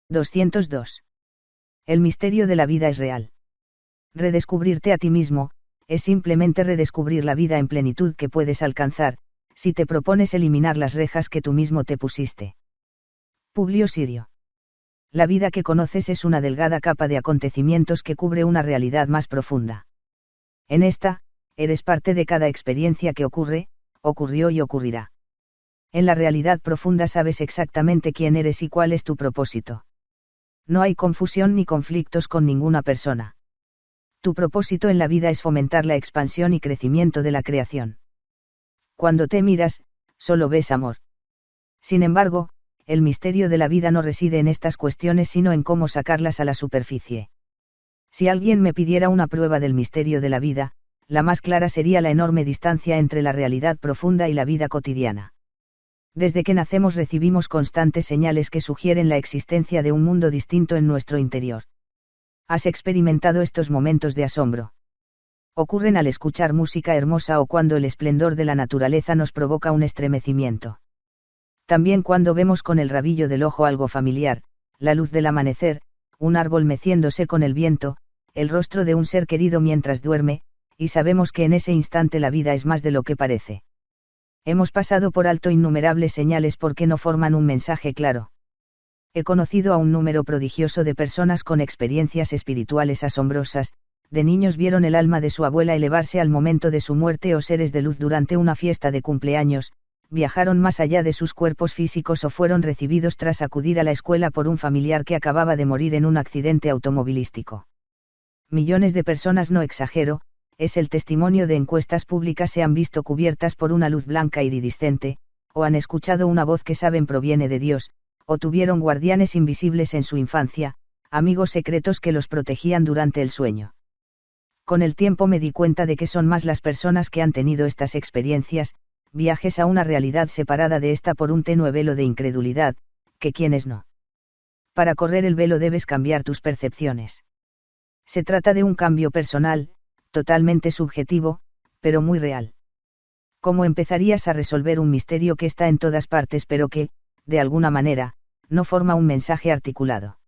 202. El misterio de la vida es real. Redescubrirte a ti mismo, es simplemente redescubrir la vida en plenitud que puedes alcanzar, si te propones eliminar las rejas que tú mismo te pusiste. Publio Sirio. La vida que conoces es una delgada capa de acontecimientos que cubre una realidad más profunda. En esta, eres parte de cada experiencia que ocurre, ocurrió y ocurrirá. En la realidad profunda sabes exactamente quién eres y cuál es tu propósito. No hay confusión ni conflictos con ninguna persona. Tu propósito en la vida es fomentar la expansión y crecimiento de la creación. Cuando te miras, solo ves amor. Sin embargo, el misterio de la vida no reside en estas cuestiones sino en cómo sacarlas a la superficie. Si alguien me pidiera una prueba del misterio de la vida, la más clara sería la enorme distancia entre la realidad profunda y la vida cotidiana. Desde que nacemos recibimos constantes señales que sugieren la existencia de un mundo distinto en nuestro interior. ¿Has experimentado estos momentos de asombro? Ocurren al escuchar música hermosa o cuando el esplendor de la naturaleza nos provoca un estremecimiento. También cuando vemos con el rabillo del ojo algo familiar, la luz del amanecer, un árbol meciéndose con el viento, el rostro de un ser querido mientras duerme, y sabemos que en ese instante la vida es más de lo que parece. Hemos pasado por alto innumerables señales porque no forman un mensaje claro. He conocido a un número prodigioso de personas con experiencias espirituales asombrosas, de niños vieron el alma de su abuela elevarse al momento de su muerte o seres de luz durante una fiesta de cumpleaños, viajaron más allá de sus cuerpos físicos o fueron recibidos tras acudir a la escuela por un familiar que acababa de morir en un accidente automovilístico. Millones de personas, no exagero, es el testimonio de encuestas públicas, se han visto cubiertas por una luz blanca iridiscente, o han escuchado una voz que saben proviene de Dios, o tuvieron guardianes invisibles en su infancia, amigos secretos que los protegían durante el sueño. Con el tiempo me di cuenta de que son más las personas que han tenido estas experiencias, viajes a una realidad separada de esta por un tenue velo de incredulidad, que quienes no. Para correr el velo debes cambiar tus percepciones. Se trata de un cambio personal, totalmente subjetivo, pero muy real. ¿Cómo empezarías a resolver un misterio que está en todas partes pero que, de alguna manera, no forma un mensaje articulado?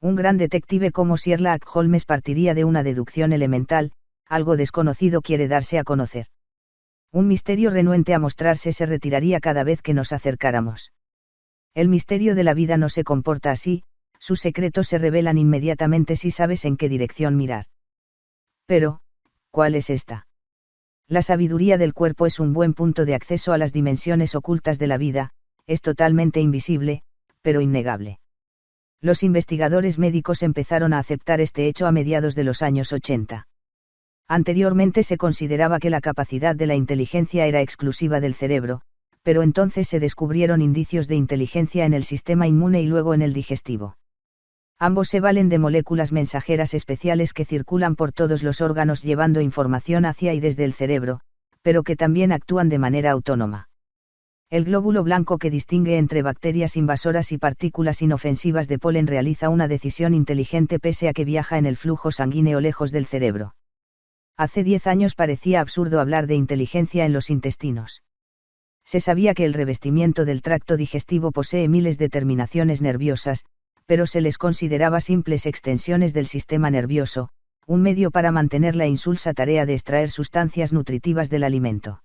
Un gran detective como Sherlock Holmes partiría de una deducción elemental: algo desconocido quiere darse a conocer. Un misterio renuente a mostrarse se retiraría cada vez que nos acercáramos. El misterio de la vida no se comporta así, sus secretos se revelan inmediatamente si sabes en qué dirección mirar. Pero, ¿cuál es esta? La sabiduría del cuerpo es un buen punto de acceso a las dimensiones ocultas de la vida, es totalmente invisible, pero innegable. Los investigadores médicos empezaron a aceptar este hecho a mediados de los años 80. Anteriormente se consideraba que la capacidad de la inteligencia era exclusiva del cerebro, pero entonces se descubrieron indicios de inteligencia en el sistema inmune y luego en el digestivo. Ambos se valen de moléculas mensajeras especiales que circulan por todos los órganos llevando información hacia y desde el cerebro, pero que también actúan de manera autónoma. El glóbulo blanco que distingue entre bacterias invasoras y partículas inofensivas de polen realiza una decisión inteligente pese a que viaja en el flujo sanguíneo lejos del cerebro. Hace 10 años parecía absurdo hablar de inteligencia en los intestinos. Se sabía que el revestimiento del tracto digestivo posee miles de terminaciones nerviosas, pero se les consideraba simples extensiones del sistema nervioso, un medio para mantener la insulsa tarea de extraer sustancias nutritivas del alimento.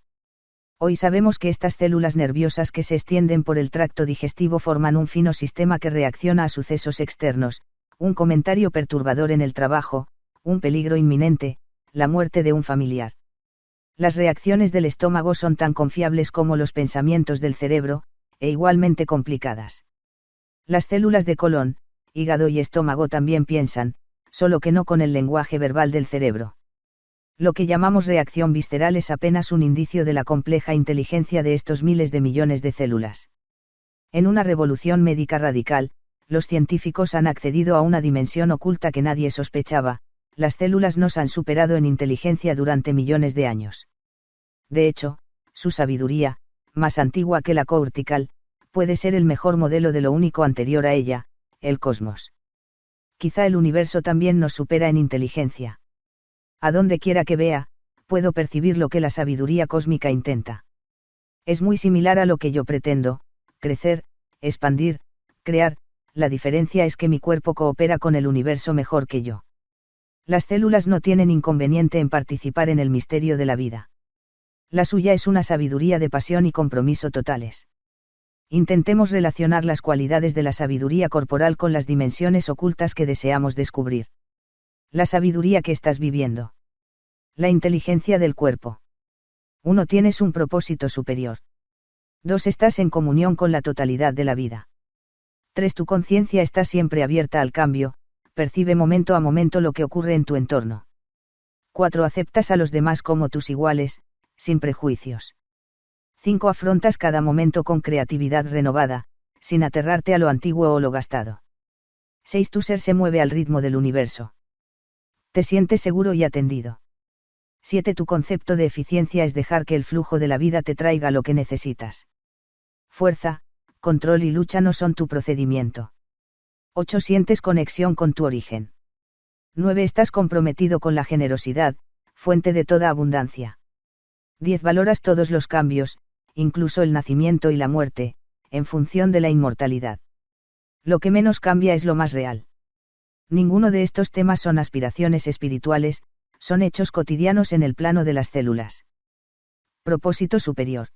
Hoy sabemos que estas células nerviosas que se extienden por el tracto digestivo forman un fino sistema que reacciona a sucesos externos, un comentario perturbador en el trabajo, un peligro inminente, la muerte de un familiar. Las reacciones del estómago son tan confiables como los pensamientos del cerebro, e igualmente complicadas. Las células de colon, hígado y estómago también piensan, solo que no con el lenguaje verbal del cerebro. Lo que llamamos reacción visceral es apenas un indicio de la compleja inteligencia de estos miles de millones de células. En una revolución médica radical, los científicos han accedido a una dimensión oculta que nadie sospechaba: las células nos han superado en inteligencia durante millones de años. De hecho, su sabiduría, más antigua que la cortical, puede ser el mejor modelo de lo único anterior a ella, el cosmos. Quizá el universo también nos supera en inteligencia. A donde quiera que vea, puedo percibir lo que la sabiduría cósmica intenta. Es muy similar a lo que yo pretendo: crecer, expandir, crear, la diferencia es que mi cuerpo coopera con el universo mejor que yo. Las células no tienen inconveniente en participar en el misterio de la vida. La suya es una sabiduría de pasión y compromiso totales. Intentemos relacionar las cualidades de la sabiduría corporal con las dimensiones ocultas que deseamos descubrir. La sabiduría que estás viviendo. La inteligencia del cuerpo. 1. Tienes un propósito superior. 2. Estás en comunión con la totalidad de la vida. 3. Tu conciencia está siempre abierta al cambio, percibe momento a momento lo que ocurre en tu entorno. 4. Aceptas a los demás como tus iguales, sin prejuicios. 5. Afrontas cada momento con creatividad renovada, sin aterrarte a lo antiguo o lo gastado. 6. Tu ser se mueve al ritmo del universo. Te sientes seguro y atendido. 7. Tu concepto de eficiencia es dejar que el flujo de la vida te traiga lo que necesitas. Fuerza, control y lucha no son tu procedimiento. 8. Sientes conexión con tu origen. 9. Estás comprometido con la generosidad, fuente de toda abundancia. 10. Valoras todos los cambios, incluso el nacimiento y la muerte, en función de la inmortalidad. Lo que menos cambia es lo más real. Ninguno de estos temas son aspiraciones espirituales, son hechos cotidianos en el plano de las células. Propósito superior.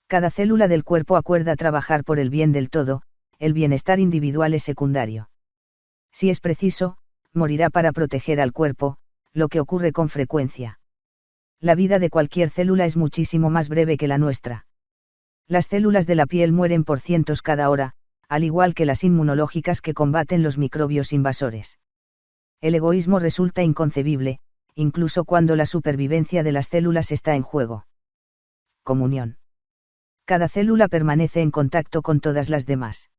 Cada célula del cuerpo acuerda trabajar por el bien del todo, el bienestar individual es secundario. Si es preciso, morirá para proteger al cuerpo, lo que ocurre con frecuencia. La vida de cualquier célula es muchísimo más breve que la nuestra. Las células de la piel mueren por cientos cada hora, al igual que las inmunológicas que combaten los microbios invasores. El egoísmo resulta inconcebible, incluso cuando la supervivencia de las células está en juego. Comunión. Cada célula permanece en contacto con todas las demás.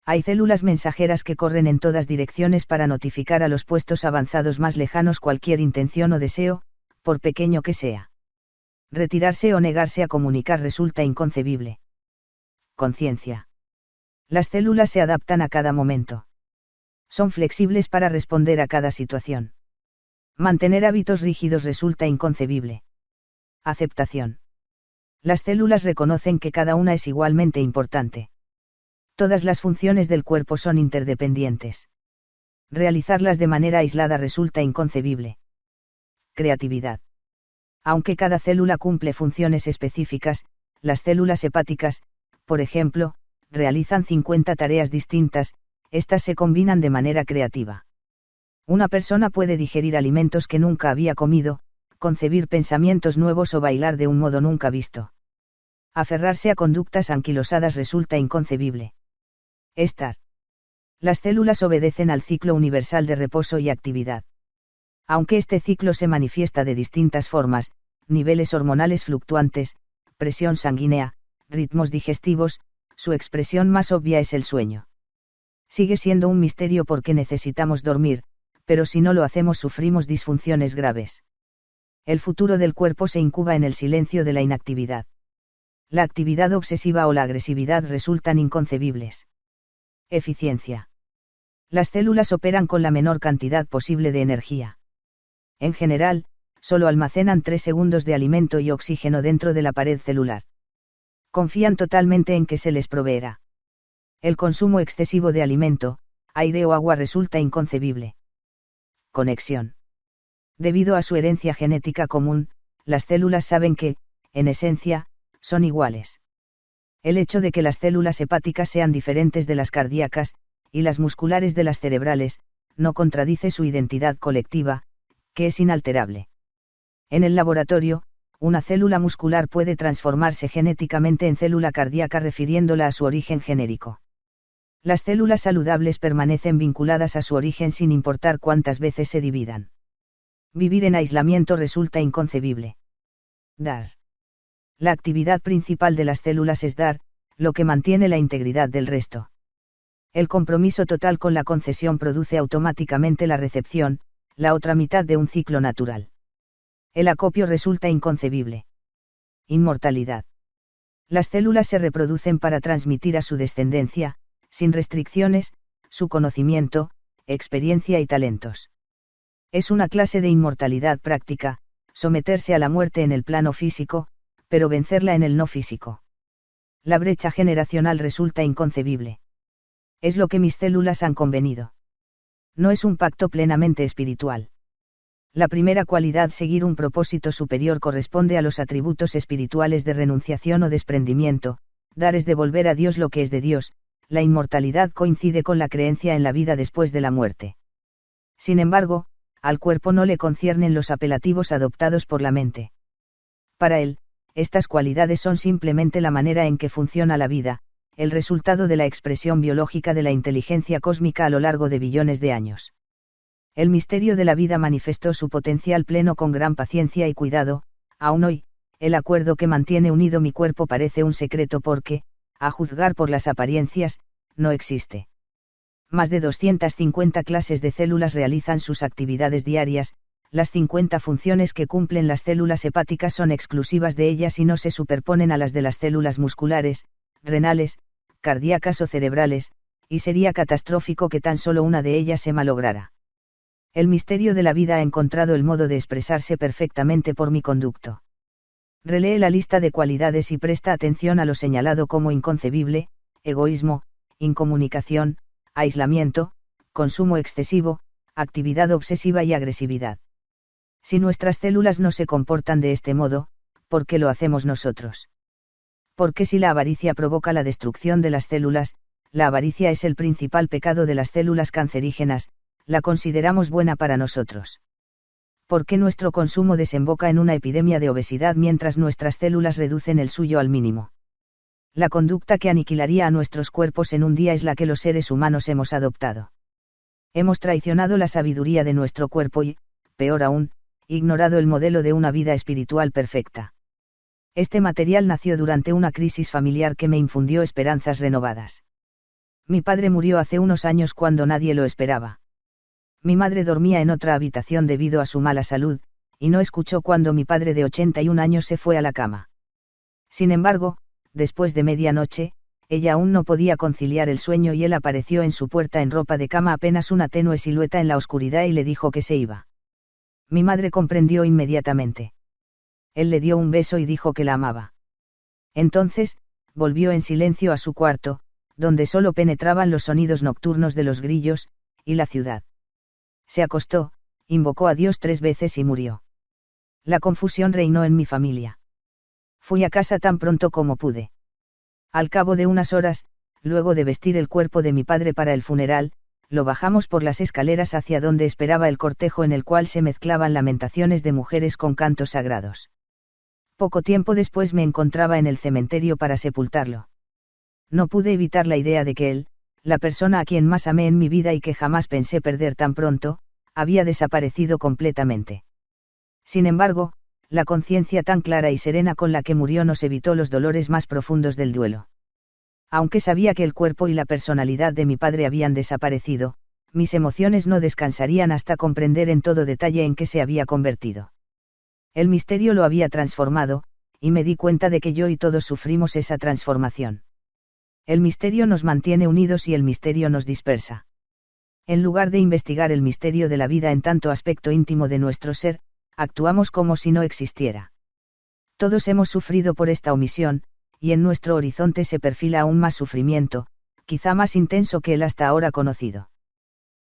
Hay células mensajeras que corren en todas direcciones para notificar a los puestos avanzados más lejanos cualquier intención o deseo, por pequeño que sea. Retirarse o negarse a comunicar resulta inconcebible. Conciencia. Las células se adaptan a cada momento. Son flexibles para responder a cada situación. Mantener hábitos rígidos resulta inconcebible. Aceptación. Las células reconocen que cada una es igualmente importante. Todas las funciones del cuerpo son interdependientes. Realizarlas de manera aislada resulta inconcebible. Creatividad. Aunque cada célula cumple funciones específicas, las células hepáticas, por ejemplo, realizan 50 tareas distintas, estas se combinan de manera creativa. Una persona puede digerir alimentos que nunca había comido, concebir pensamientos nuevos o bailar de un modo nunca visto. Aferrarse a conductas anquilosadas resulta inconcebible. Estar. Las células obedecen al ciclo universal de reposo y actividad. Aunque este ciclo se manifiesta de distintas formas, niveles hormonales fluctuantes, presión sanguínea, ritmos digestivos, su expresión más obvia es el sueño. Sigue siendo un misterio porque necesitamos dormir, pero si no lo hacemos sufrimos disfunciones graves. El futuro del cuerpo se incuba en el silencio de la inactividad. La actividad obsesiva o la agresividad resultan inconcebibles. Eficiencia. Las células operan con la menor cantidad posible de energía. En general, solo almacenan 3 segundos de alimento y oxígeno dentro de la pared celular. Confían totalmente en que se les proveerá. El consumo excesivo de alimento, aire o agua resulta inconcebible. Conexión. Debido a su herencia genética común, las células saben que, en esencia, son iguales. El hecho de que las células hepáticas sean diferentes de las cardíacas, y las musculares de las cerebrales, no contradice su identidad colectiva, que es inalterable. En el laboratorio, una célula muscular puede transformarse genéticamente en célula cardíaca refiriéndola a su origen genérico. Las células saludables permanecen vinculadas a su origen sin importar cuántas veces se dividan. Vivir en aislamiento resulta inconcebible. Dar. La actividad principal de las células es dar, lo que mantiene la integridad del resto. El compromiso total con la concesión produce automáticamente la recepción, la otra mitad de un ciclo natural. El acopio resulta inconcebible. Inmortalidad. Las células se reproducen para transmitir a su descendencia, sin restricciones, su conocimiento, experiencia y talentos. Es una clase de inmortalidad práctica, someterse a la muerte en el plano físico, pero vencerla en el no físico. La brecha generacional resulta inconcebible. Es lo que mis células han convenido. No es un pacto plenamente espiritual. La primera cualidad, seguir un propósito superior, corresponde a los atributos espirituales de renunciación o desprendimiento. Dar es devolver a Dios lo que es de Dios. La inmortalidad coincide con la creencia en la vida después de la muerte. Sin embargo, al cuerpo no le conciernen los apelativos adoptados por la mente. Para él, estas cualidades son simplemente la manera en que funciona la vida, el resultado de la expresión biológica de la inteligencia cósmica a lo largo de billones de años. El misterio de la vida manifestó su potencial pleno con gran paciencia y cuidado. Aún hoy, el acuerdo que mantiene unido mi cuerpo parece un secreto porque, a juzgar por las apariencias, no existe. Más de 250 clases de células realizan sus actividades diarias. Las 50 funciones que cumplen las células hepáticas son exclusivas de ellas y no se superponen a las de las células musculares, renales, cardíacas o cerebrales, y sería catastrófico que tan solo una de ellas se malograra. El misterio de la vida ha encontrado el modo de expresarse perfectamente por mi conducto. Relee la lista de cualidades y presta atención a lo señalado como inconcebible: egoísmo, incomunicación, aislamiento, consumo excesivo, actividad obsesiva y agresividad. Si nuestras células no se comportan de este modo, ¿por qué lo hacemos nosotros? Porque si la avaricia provoca la destrucción de las células, la avaricia es el principal pecado de las células cancerígenas, la consideramos buena para nosotros. ¿Por qué nuestro consumo desemboca en una epidemia de obesidad mientras nuestras células reducen el suyo al mínimo? La conducta que aniquilaría a nuestros cuerpos en un día es la que los seres humanos hemos adoptado. Hemos traicionado la sabiduría de nuestro cuerpo y, peor aún, ignorado el modelo de una vida espiritual perfecta. Este material nació durante una crisis familiar que me infundió esperanzas renovadas. Mi padre murió hace unos años cuando nadie lo esperaba. Mi madre dormía en otra habitación debido a su mala salud, y no escuchó cuando mi padre de 81 años se fue a la cama. Sin embargo, después de medianoche, ella aún no podía conciliar el sueño y él apareció en su puerta en ropa de cama, apenas una tenue silueta en la oscuridad, y le dijo que se iba. Mi madre comprendió inmediatamente. Él le dio un beso y dijo que la amaba. Entonces, volvió en silencio a su cuarto, donde solo penetraban los sonidos nocturnos de los grillos, y la ciudad. Se acostó, invocó a Dios 3 veces y murió. La confusión reinó en mi familia. Fui a casa tan pronto como pude. Al cabo de unas horas, luego de vestir el cuerpo de mi padre para el funeral, lo bajamos por las escaleras hacia donde esperaba el cortejo, en el cual se mezclaban lamentaciones de mujeres con cantos sagrados. Poco tiempo después me encontraba en el cementerio para sepultarlo. No pude evitar la idea de que él, la persona a quien más amé en mi vida y que jamás pensé perder tan pronto, había desaparecido completamente. Sin embargo, la conciencia tan clara y serena con la que murió nos evitó los dolores más profundos del duelo. Aunque sabía que el cuerpo y la personalidad de mi padre habían desaparecido, mis emociones no descansarían hasta comprender en todo detalle en qué se había convertido. El misterio lo había transformado, y me di cuenta de que yo y todos sufrimos esa transformación. El misterio nos mantiene unidos y el misterio nos dispersa. En lugar de investigar el misterio de la vida en tanto aspecto íntimo de nuestro ser, actuamos como si no existiera. Todos hemos sufrido por esta omisión, y en nuestro horizonte se perfila aún más sufrimiento, quizá más intenso que el hasta ahora conocido.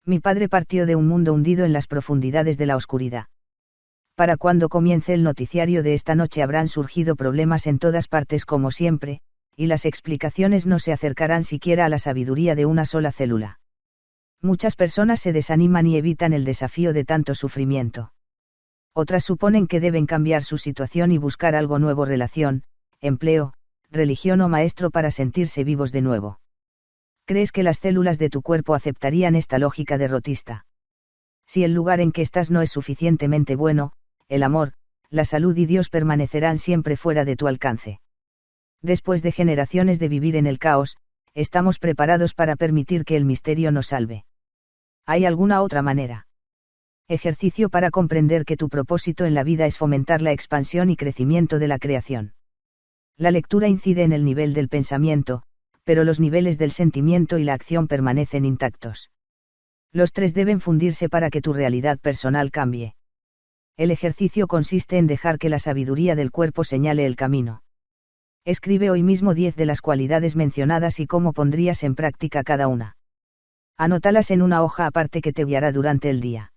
Mi padre partió de un mundo hundido en las profundidades de la oscuridad. Para cuando comience el noticiario de esta noche habrán surgido problemas en todas partes como siempre, y las explicaciones no se acercarán siquiera a la sabiduría de una sola célula. Muchas personas se desaniman y evitan el desafío de tanto sufrimiento. Otras suponen que deben cambiar su situación y buscar algo nuevo: relación, empleo, religión o maestro para sentirse vivos de nuevo. ¿Crees que las células de tu cuerpo aceptarían esta lógica derrotista? Si el lugar en que estás no es suficientemente bueno, el amor, la salud y Dios permanecerán siempre fuera de tu alcance. Después de generaciones de vivir en el caos, estamos preparados para permitir que el misterio nos salve. ¿Hay alguna otra manera? Ejercicio para comprender que tu propósito en la vida es fomentar la expansión y crecimiento de la creación. La lectura incide en el nivel del pensamiento, pero los niveles del sentimiento y la acción permanecen intactos. Los tres deben fundirse para que tu realidad personal cambie. El ejercicio consiste en dejar que la sabiduría del cuerpo señale el camino. Escribe hoy mismo 10 de las cualidades mencionadas y cómo pondrías en práctica cada una. Anótalas en una hoja aparte que te guiará durante el día.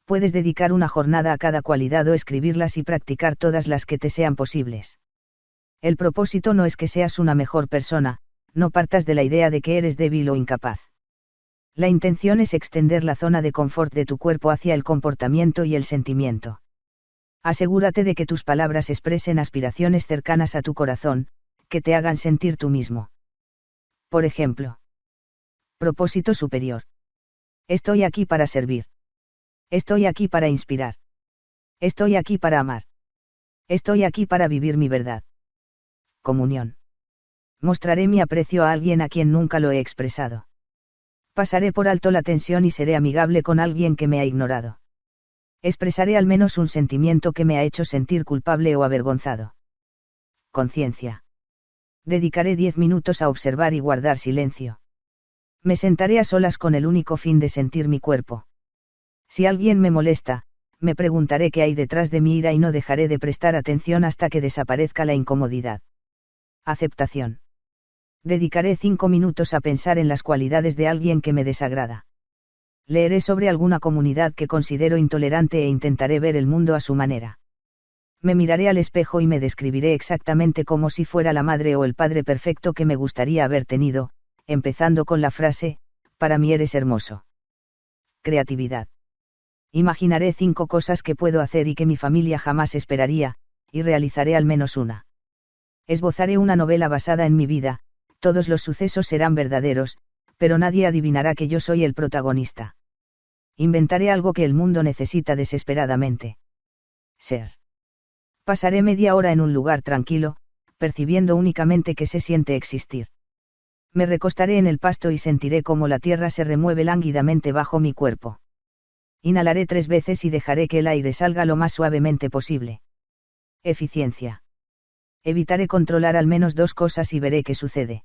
Puedes dedicar una jornada a cada cualidad o escribirlas y practicar todas las que te sean posibles. El propósito no es que seas una mejor persona, no partas de la idea de que eres débil o incapaz. La intención es extender la zona de confort de tu cuerpo hacia el comportamiento y el sentimiento. Asegúrate de que tus palabras expresen aspiraciones cercanas a tu corazón, que te hagan sentir tú mismo. Por ejemplo, propósito superior. Estoy aquí para servir. Estoy aquí para inspirar. Estoy aquí para amar. Estoy aquí para vivir mi verdad. Comunión. Mostraré mi aprecio a alguien a quien nunca lo he expresado. Pasaré por alto la tensión y seré amigable con alguien que me ha ignorado. Expresaré al menos un sentimiento que me ha hecho sentir culpable o avergonzado. Conciencia. Dedicaré 10 minutos a observar y guardar silencio. Me sentaré a solas con el único fin de sentir mi cuerpo. Si alguien me molesta, me preguntaré qué hay detrás de mi ira y no dejaré de prestar atención hasta que desaparezca la incomodidad. Aceptación. Dedicaré 5 minutos a pensar en las cualidades de alguien que me desagrada. Leeré sobre alguna comunidad que considero intolerante e intentaré ver el mundo a su manera. Me miraré al espejo y me describiré exactamente como si fuera la madre o el padre perfecto que me gustaría haber tenido, empezando con la frase, para mí eres hermoso. Creatividad. Imaginaré 5 cosas que puedo hacer y que mi familia jamás esperaría, y realizaré al menos una. Esbozaré una novela basada en mi vida, todos los sucesos serán verdaderos, pero nadie adivinará que yo soy el protagonista. Inventaré algo que el mundo necesita desesperadamente. Ser. Pasaré media hora en un lugar tranquilo, percibiendo únicamente que se siente existir. Me recostaré en el pasto y sentiré cómo la tierra se remueve lánguidamente bajo mi cuerpo. Inhalaré 3 veces y dejaré que el aire salga lo más suavemente posible. Eficiencia. Evitaré controlar al menos 2 cosas y veré qué sucede.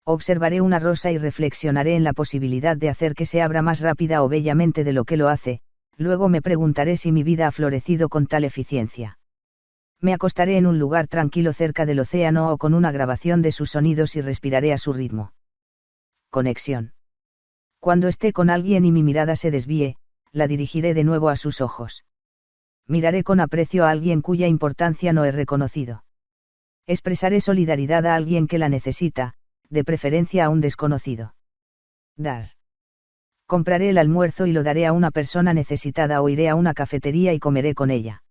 Observaré una rosa y reflexionaré en la posibilidad de hacer que se abra más rápida o bellamente de lo que lo hace, luego me preguntaré si mi vida ha florecido con tal eficiencia. Me acostaré en un lugar tranquilo cerca del océano o con una grabación de sus sonidos y respiraré a su ritmo. Conexión. Cuando esté con alguien y mi mirada se desvíe, la dirigiré de nuevo a sus ojos. Miraré con aprecio a alguien cuya importancia no he reconocido. Expresaré solidaridad a alguien que la necesita, de preferencia a un desconocido. Dar. Compraré el almuerzo y lo daré a una persona necesitada o iré a una cafetería y comeré con ella.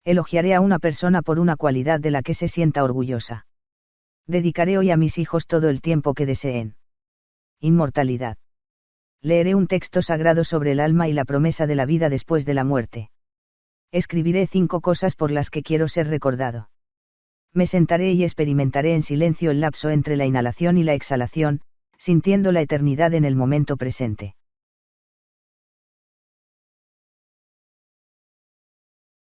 Elogiaré a una persona por una cualidad de la que se sienta orgullosa. Dedicaré hoy a mis hijos todo el tiempo que deseen. Inmortalidad. Leeré un texto sagrado sobre el alma y la promesa de la vida después de la muerte. Escribiré 5 cosas por las que quiero ser recordado. Me sentaré y experimentaré en silencio el lapso entre la inhalación y la exhalación, sintiendo la eternidad en el momento presente.